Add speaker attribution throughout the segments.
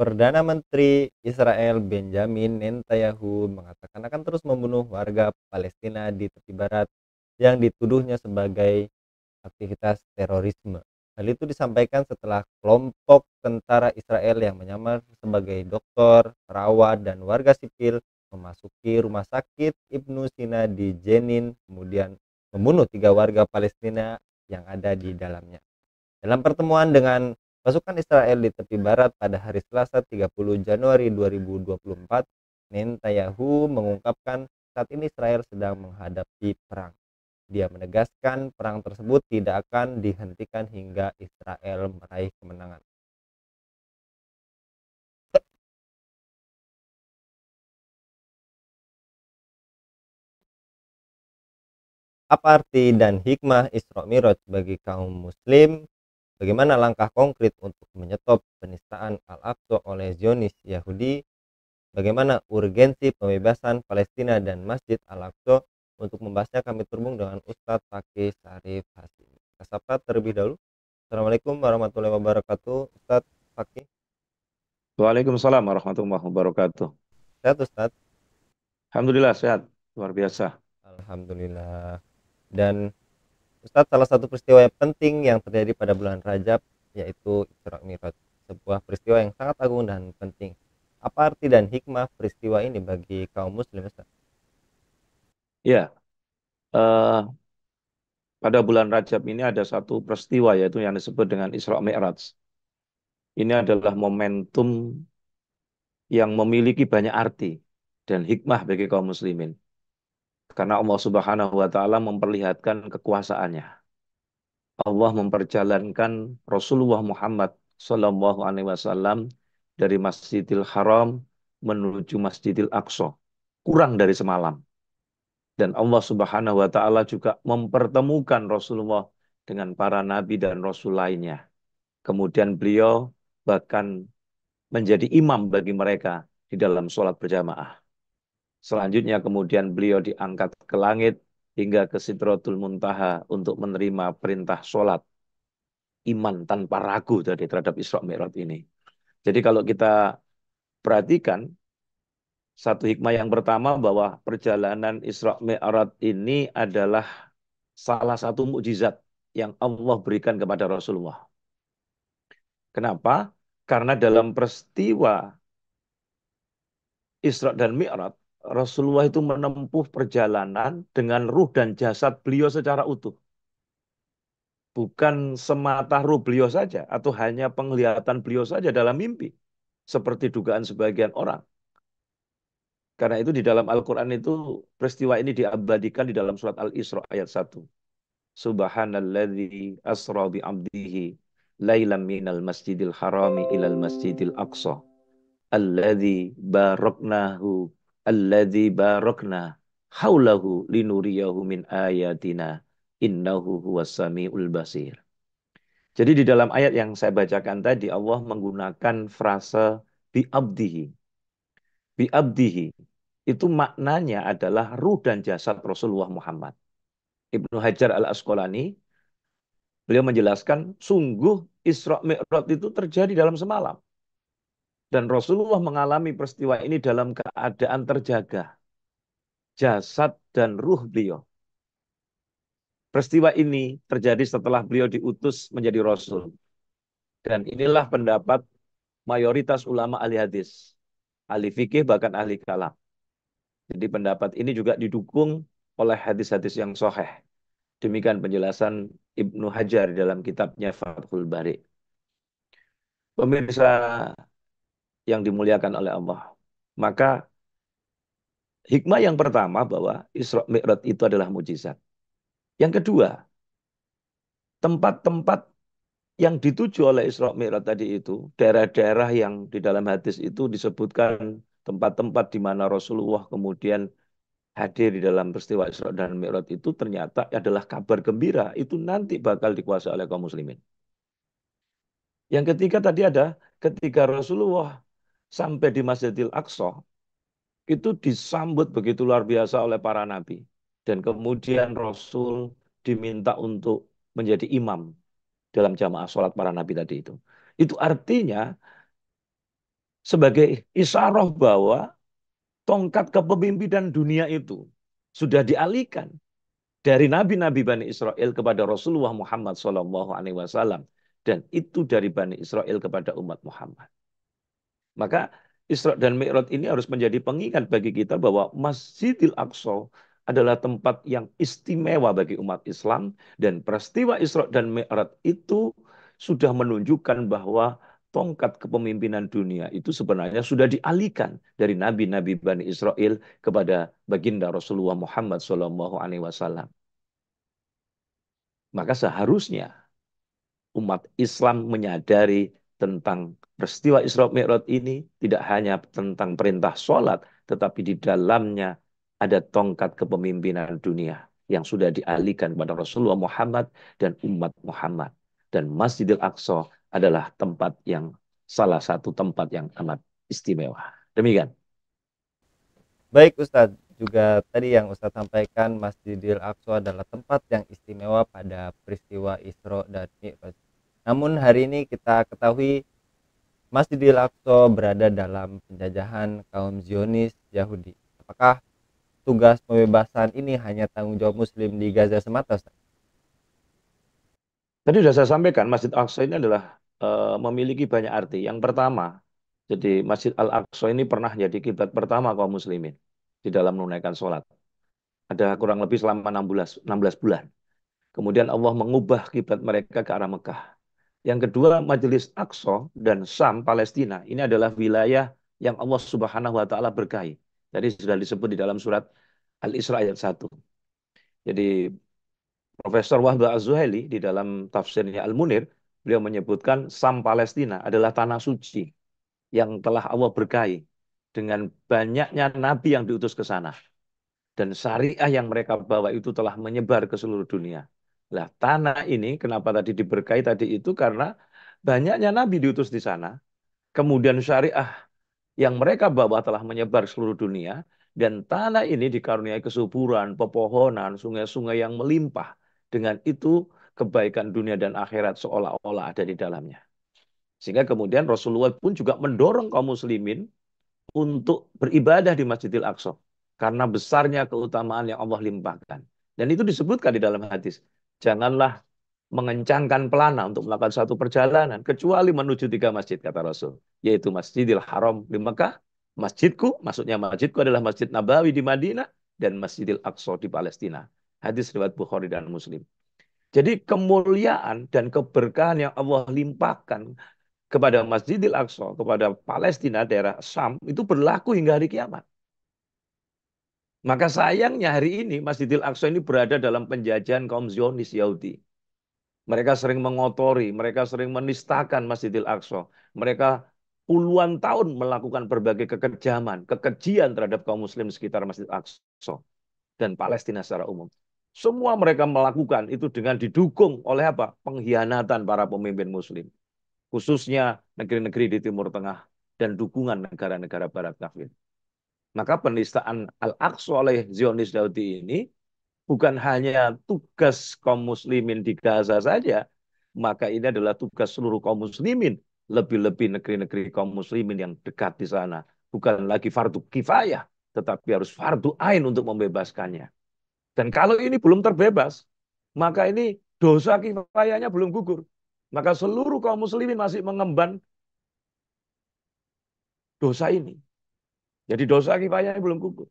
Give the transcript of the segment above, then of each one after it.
Speaker 1: Perdana Menteri Israel Benjamin Netanyahu mengatakan akan terus membunuh warga Palestina di tepi barat yang dituduhnya sebagai aktivitas terorisme. Hal itu disampaikan setelah kelompok tentara Israel yang menyamar sebagai dokter, perawat, dan warga sipil memasuki rumah sakit Ibnu Sina di Jenin, kemudian membunuh 3 warga Palestina yang ada di dalamnya. Dalam pertemuan dengan pasukan Israel di tepi barat pada hari Selasa 30 Januari 2024, Netanyahu mengungkapkan saat ini Israel sedang menghadapi perang. Dia menegaskan perang tersebut tidak akan dihentikan hingga Israel meraih kemenangan. Apa arti dan hikmah Isra Mi'raj bagi kaum muslim? Bagaimana langkah konkret untuk menyetop penistaan Al-Aqsa oleh Zionis Yahudi? Bagaimana urgensi pembebasan Palestina dan Masjid Al-Aqsa? Untuk membahasnya kami terhubung dengan Ustadz Fakih Sarif Hasim. Kita sapa terlebih dahulu. Assalamualaikum warahmatullahi wabarakatuh. Ustadz Fakih.
Speaker 2: Waalaikumsalam warahmatullahi wabarakatuh.
Speaker 1: Sehat Ustadz?
Speaker 2: Alhamdulillah sehat, luar biasa.
Speaker 1: Alhamdulillah. Dan Ustadz, salah satu peristiwa yang penting yang terjadi pada bulan Rajab yaitu Isra Mi'raj, sebuah peristiwa yang sangat agung dan penting. Apa arti dan hikmah peristiwa ini bagi kaum muslim, Ustadz?
Speaker 2: Ya, eh, pada bulan Rajab ini ada satu peristiwa yaitu yang disebut dengan Isra Mi'raj. Ini adalah momentum yang memiliki banyak arti dan hikmah bagi kaum muslimin. Karena Allah Subhanahu wa taala memperlihatkan kekuasaannya. Allah memperjalankan Rasulullah Muhammad Shallallahu alaihi wasallam dari Masjidil Haram menuju Masjidil Aqsa. Kurang dari semalam. Dan Allah Subhanahu wa taala juga mempertemukan Rasulullah dengan para nabi dan rasul lainnya. Kemudian beliau bahkan menjadi imam bagi mereka di dalam sholat berjamaah. Selanjutnya kemudian beliau diangkat ke langit hingga ke Sidratul Muntaha untuk menerima perintah sholat. Iman tanpa ragu tadi terhadap Isra Mi'raj ini. Jadi kalau kita perhatikan, satu hikmah yang pertama bahwa perjalanan Isra Mi'raj ini adalah salah satu mukjizat yang Allah berikan kepada Rasulullah. Kenapa? Karena dalam peristiwa Isra dan Mi'raj, Rasulullah itu menempuh perjalanan dengan ruh dan jasad beliau secara utuh. Bukan semata ruh beliau saja, atau hanya penglihatan beliau saja dalam mimpi. Seperti dugaan sebagian orang. Karena itu di dalam Al-Quran itu peristiwa ini diabadikan di dalam surat Al-Isra ayat 1. Subhanalladzi asra bi abdihi lailam minal masjidil harami ilal masjidil aqsa alladzi baraknahu alladzi barakna haulahu linuriyahu min ayatina innahu huwas samiul basir. Jadi di dalam ayat yang saya bacakan tadi Allah menggunakan frase bi abdihi. Bi abdihi itu maknanya adalah ruh dan jasad Rasulullah Muhammad. Ibnu Hajar Al-Asqalani beliau menjelaskan, sungguh Isra Mi'raj itu terjadi dalam semalam. Dan Rasulullah mengalami peristiwa ini dalam keadaan terjaga. Jasad dan ruh beliau. Peristiwa ini terjadi setelah beliau diutus menjadi Rasul. Dan inilah pendapat mayoritas ulama ahli hadis. Ahli fikih bahkan ahli kalam. Jadi pendapat ini juga didukung oleh hadis-hadis yang sahih. Demikian penjelasan Ibnu Hajar dalam kitabnya Fathul Bari. Pemirsa yang dimuliakan oleh Allah. Maka hikmah yang pertama bahwa Isra Mi'raj itu adalah mujizat. Yang kedua, tempat-tempat yang dituju oleh Isra Mi'raj tadi itu, daerah-daerah yang di dalam hadis itu disebutkan tempat-tempat di mana Rasulullah kemudian hadir di dalam peristiwa Isra dan Mi'raj itu ternyata adalah kabar gembira. Itu nanti bakal dikuasai oleh kaum muslimin. Yang ketiga tadi ada ketika Rasulullah sampai di Masjidil Aqsa, itu disambut begitu luar biasa oleh para nabi. Dan kemudian Rasul diminta untuk menjadi imam dalam jamaah sholat para nabi tadi itu. Itu artinya sebagai isyarah bahwa tongkat kepemimpinan dunia itu sudah dialihkan dari nabi-nabi Bani Israel kepada Rasulullah Muhammad SAW, dan itu dari Bani Israel kepada umat Muhammad. Maka Isra dan Mi'raj ini harus menjadi pengingat bagi kita bahwa Masjidil Aqsa adalah tempat yang istimewa bagi umat Islam, dan peristiwa Isra dan Mi'raj itu sudah menunjukkan bahwa tongkat kepemimpinan dunia itu sebenarnya sudah dialihkan dari nabi-nabi Bani Israel kepada baginda Rasulullah Muhammad SAW. Maka seharusnya umat Islam menyadari tentang peristiwa Isra Mi'raj ini tidak hanya tentang perintah sholat, tetapi di dalamnya ada tongkat kepemimpinan dunia yang sudah dialihkan kepada Rasulullah Muhammad dan umat Muhammad. Dan Masjidil Aqsa adalah tempat yang salah satu tempat yang amat istimewa. Demikian.
Speaker 1: Baik Ustadz, juga tadi yang Ustadz sampaikan Masjidil Aqsa adalah tempat yang istimewa pada peristiwa Isra dan Mi'raj. Namun hari ini kita ketahui Masjidil Aqsa berada dalam penjajahan kaum Zionis Yahudi. Apakah tugas pembebasan ini hanya tanggung jawab Muslim di Gaza semata, Ustaz?
Speaker 2: Tadi sudah saya sampaikan, Masjid Al-Aqsa ini adalah memiliki banyak arti. Yang pertama, jadi Masjid Al-Aqsa ini pernah jadi kiblat pertama kaum muslimin di dalam menunaikan sholat. Ada kurang lebih selama 16 bulan. Kemudian Allah mengubah kiblat mereka ke arah Mekah. Yang kedua, Majelis Aqsa dan Syam, Palestina. Ini adalah wilayah yang Allah Subhanahu wa Ta'ala berkahi. Tadi sudah disebut di dalam surat Al-Isra ayat 1. Jadi Profesor Wahbah Az-Zuhaili di dalam tafsirnya Al-Munir, beliau menyebutkan Sam Palestina adalah tanah suci yang telah Allah berkahi dengan banyaknya nabi yang diutus ke sana. Dan syariah yang mereka bawa itu telah menyebar ke seluruh dunia. Nah, tanah ini kenapa tadi diberkahi tadi itu karena banyaknya nabi diutus di sana. Kemudian syariah yang mereka bawa telah menyebar seluruh dunia, dan tanah ini dikaruniai kesuburan, pepohonan, sungai-sungai yang melimpah. Dengan itu kebaikan dunia dan akhirat seolah-olah ada di dalamnya. Sehingga kemudian Rasulullah pun juga mendorong kaum muslimin untuk beribadah di Masjidil Aqsa karena besarnya keutamaan yang Allah limpahkan. Dan itu disebutkan di dalam hadis. Janganlah mengencangkan pelana untuk melakukan satu perjalanan kecuali menuju 3 masjid, kata Rasul, yaitu Masjidil Haram di Mekah, masjidku, maksudnya masjidku adalah Masjid Nabawi di Madinah, dan Masjidil Aqsa di Palestina. Hadis riwayat Bukhari dan Muslim. Jadi kemuliaan dan keberkahan yang Allah limpahkan kepada Masjidil Aqsa, kepada Palestina, daerah Syam, itu berlaku hingga hari kiamat. Maka sayangnya hari ini Masjidil Aqsa ini berada dalam penjajahan kaum Zionis Yahudi. Mereka sering mengotori, mereka sering menistakan Masjidil Aqsa. Mereka puluhan tahun melakukan berbagai kekejaman, kekejian terhadap kaum muslim di sekitar Masjid Aqsa dan Palestina secara umum. Semua mereka melakukan itu dengan didukung oleh apa? Pengkhianatan para pemimpin muslim, khususnya negeri-negeri di Timur Tengah dan dukungan negara-negara barat kafir. Maka penistaan Al-Aqsa oleh Zionis Yahudi ini bukan hanya tugas kaum muslimin di Gaza saja, maka ini adalah tugas seluruh kaum muslimin, lebih-lebih negeri-negeri kaum muslimin yang dekat di sana. Bukan lagi fardu kifayah, tetapi harus fardu ain untuk membebaskannya. Dan kalau ini belum terbebas, maka ini dosa kifayahnya belum gugur. Maka seluruh kaum muslimin masih mengemban dosa ini. Jadi dosa kifayahnya belum gugur.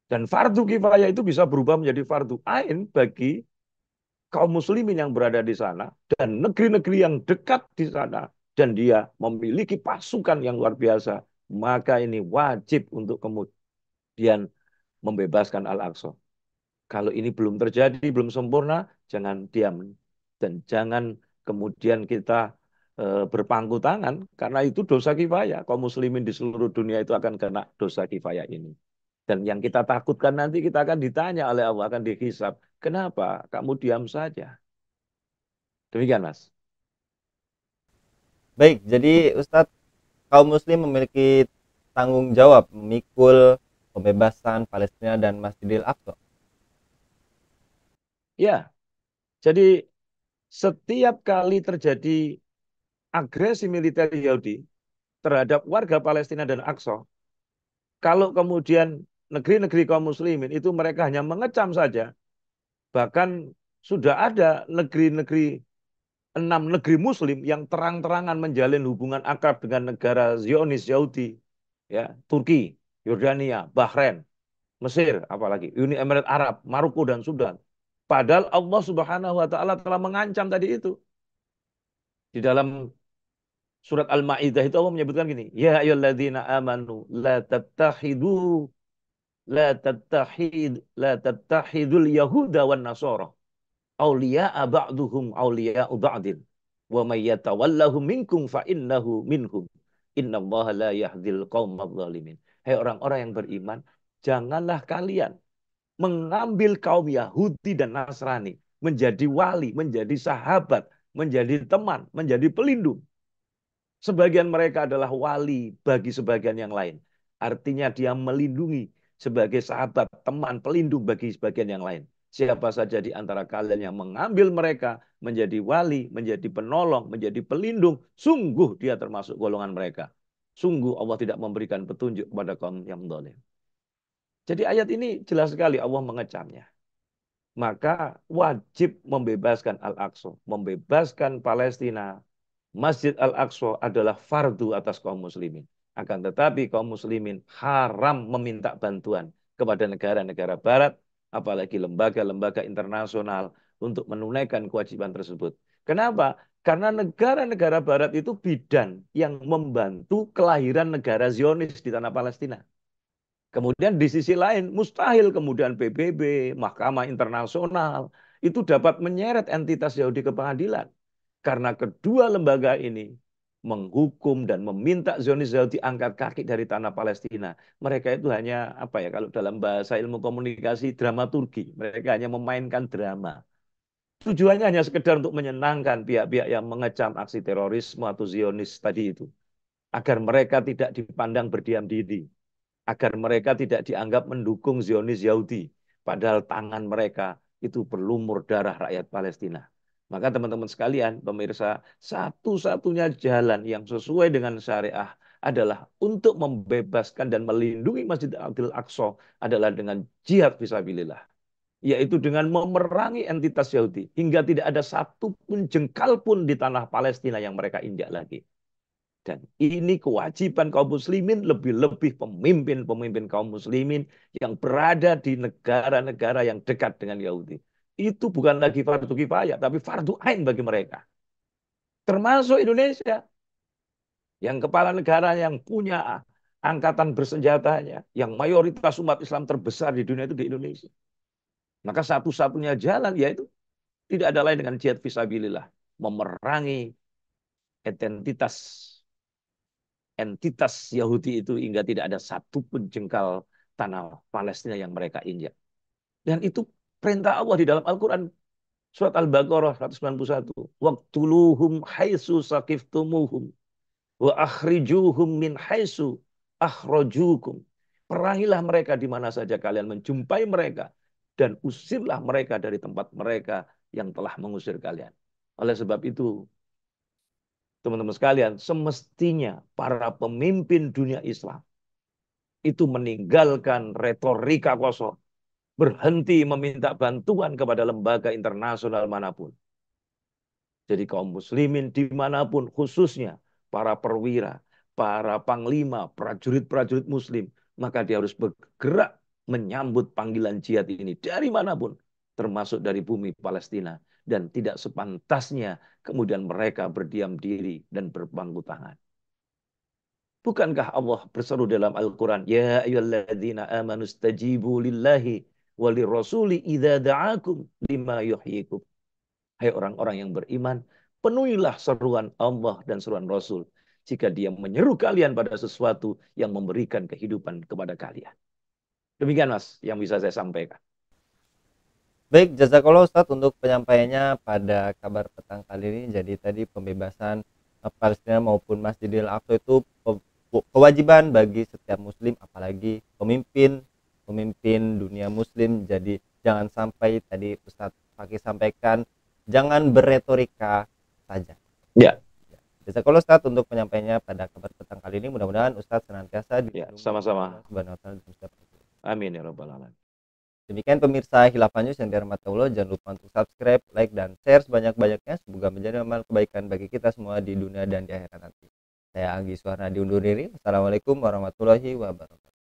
Speaker 2: Dan fardu kifayah itu bisa berubah menjadi fardu ain bagi kaum muslimin yang berada di sana dan negeri-negeri yang dekat di sana, dan dia memiliki pasukan yang luar biasa, maka ini wajib untuk kemudian membebaskan Al-Aqsa. Kalau ini belum terjadi, belum sempurna, jangan diam dan jangan kemudian kita berpangku tangan, karena itu dosa kifayah. Kaum muslimin di seluruh dunia itu akan kena dosa kifayah ini. Dan yang kita takutkan nanti kita akan ditanya oleh Allah, akan dihisab. Kenapa kamu diam saja? Demikian, Mas.
Speaker 1: Baik, jadi Ustadz, kaum muslim memiliki tanggung jawab memikul pembebasan Palestina dan Masjidil Aqsa.
Speaker 2: Ya, jadi setiap kali terjadi agresi militer Yahudi terhadap warga Palestina dan Aqsa, kalau kemudian negeri-negeri kaum muslimin itu mereka hanya mengecam saja, bahkan sudah ada negeri-negeri, 6 negeri muslim yang terang-terangan menjalin hubungan akrab dengan negara Zionis Yahudi, ya, Turki, Yordania, Bahrain, Mesir, apalagi Uni Emirat Arab, Maroko dan Sudan. Padahal Allah Subhanahu wa taala telah mengancam tadi itu. Di dalam surat Al-Maidah itu Allah menyebutkan gini, ya ayyuhalladzina amanu la tattahidul yahuda wan nasara auliya'a ba'duhum auliya'u ba'din wa may yatawallahum minkum fa innahu minhum innallaha la yahdil qaumadh dhalimin. Hai orang-orang yang beriman, janganlah kalian mengambil kaum Yahudi dan Nasrani menjadi wali, menjadi sahabat, menjadi teman, menjadi pelindung. Sebagian mereka adalah wali bagi sebagian yang lain. Artinya dia melindungi sebagai sahabat, teman, pelindung bagi sebagian yang lain. Siapa saja di antara kalian yang mengambil mereka menjadi wali, menjadi penolong, menjadi pelindung, sungguh dia termasuk golongan mereka. Sungguh Allah tidak memberikan petunjuk kepada kaum yang zalim. Jadi ayat ini jelas sekali Allah mengecamnya. Maka wajib membebaskan Al-Aqsa, membebaskan Palestina. Masjid Al-Aqsa adalah fardu atas kaum muslimin. Akan tetapi kaum muslimin haram meminta bantuan kepada negara-negara barat, apalagi lembaga-lembaga internasional untuk menunaikan kewajiban tersebut. Kenapa? Karena negara-negara barat itu bidan yang membantu kelahiran negara Zionis di tanah Palestina. Kemudian di sisi lain, mustahil kemudian PBB, Mahkamah Internasional, itu dapat menyeret entitas Yahudi ke pengadilan. Karena kedua lembaga ini menghukum dan meminta Zionis Yahudi angkat kaki dari tanah Palestina. Mereka itu hanya, apa ya, kalau dalam bahasa ilmu komunikasi, dramaturgi. Mereka hanya memainkan drama. Tujuannya hanya sekedar untuk menyenangkan pihak-pihak yang mengecam aksi terorisme atau Zionis tadi itu. Agar mereka tidak dipandang berdiam diri, agar mereka tidak dianggap mendukung Zionis Yahudi. Padahal tangan mereka itu berlumur darah rakyat Palestina. Maka teman-teman sekalian, pemirsa, satu-satunya jalan yang sesuai dengan syariah adalah untuk membebaskan dan melindungi Masjid Al-Aqsa adalah dengan jihad fisabilillah. Yaitu dengan memerangi entitas Yahudi. Hingga tidak ada satu pun jengkal pun di tanah Palestina yang mereka injak lagi. Dan ini kewajiban kaum muslimin, lebih-lebih pemimpin-pemimpin kaum muslimin yang berada di negara-negara yang dekat dengan Yahudi. Itu bukan lagi fardu kifayah, tapi fardu ain bagi mereka. Termasuk Indonesia, yang kepala negara yang punya angkatan bersenjatanya, yang mayoritas umat Islam terbesar di dunia itu di Indonesia. Maka satu-satunya jalan yaitu tidak ada lain dengan jihad fisabilillah. Memerangi identitas entitas Yahudi itu hingga tidak ada satu pun jengkal tanah Palestina yang mereka injak. Dan itu perintah Allah di dalam Al-Quran. Surat Al-Baqarah 191. Waqtuluhum haitsu saqiftumuhum wa akhrijuhum min haitsu akhrajukum. Perangilah mereka di mana saja kalian menjumpai mereka dan usirlah mereka dari tempat mereka yang telah mengusir kalian. Oleh sebab itu, teman-teman sekalian, semestinya para pemimpin dunia Islam itu meninggalkan retorika kosong, berhenti meminta bantuan kepada lembaga internasional manapun. Jadi kaum muslimin dimanapun, khususnya para perwira, para panglima, prajurit-prajurit muslim, maka dia harus bergerak menyambut panggilan jihad ini dari manapun, termasuk dari bumi Palestina. Dan tidak sepantasnya kemudian mereka berdiam diri dan berpangku tangan. Bukankah Allah berseru dalam Al-Quran, ya ayyuhalladzina amanu stajibu lillahi walirrasuli idza da'akum lima yuhyikum. Hai orang-orang yang beriman, penuhilah seruan Allah dan seruan Rasul jika dia menyeru kalian pada sesuatu yang memberikan kehidupan kepada kalian. Demikian Mas yang bisa saya sampaikan.
Speaker 1: Baik, jazakallah Ustadz untuk penyampaiannya pada kabar petang kali ini. Jadi tadi pembebasan Palestina maupun Masjidil Aqsa itu kewajiban bagi setiap muslim, apalagi pemimpin dunia muslim. Jadi jangan sampai tadi Ustadz Fakih sampaikan, jangan berretorika saja.
Speaker 2: Ya.
Speaker 1: Jazakallah Ustaz untuk penyampaiannya pada kabar petang kali ini. Mudah-mudahan Ustaz senantiasa
Speaker 2: Ya,
Speaker 1: dilindungi oleh Allah
Speaker 2: sama-sama.
Speaker 1: Subhanahu wa taala dalam setiap waktu.
Speaker 2: Amin ya rabbal alamin.
Speaker 1: Demikian pemirsa Khilafah News yang dirahmati Allah, jangan lupa untuk subscribe, like, dan share sebanyak-banyaknya. Semoga menjadi amal kebaikan bagi kita semua di dunia dan di akhirat nanti. Saya Anggi Suwarna diundur diri. Wassalamualaikum warahmatullahi wabarakatuh.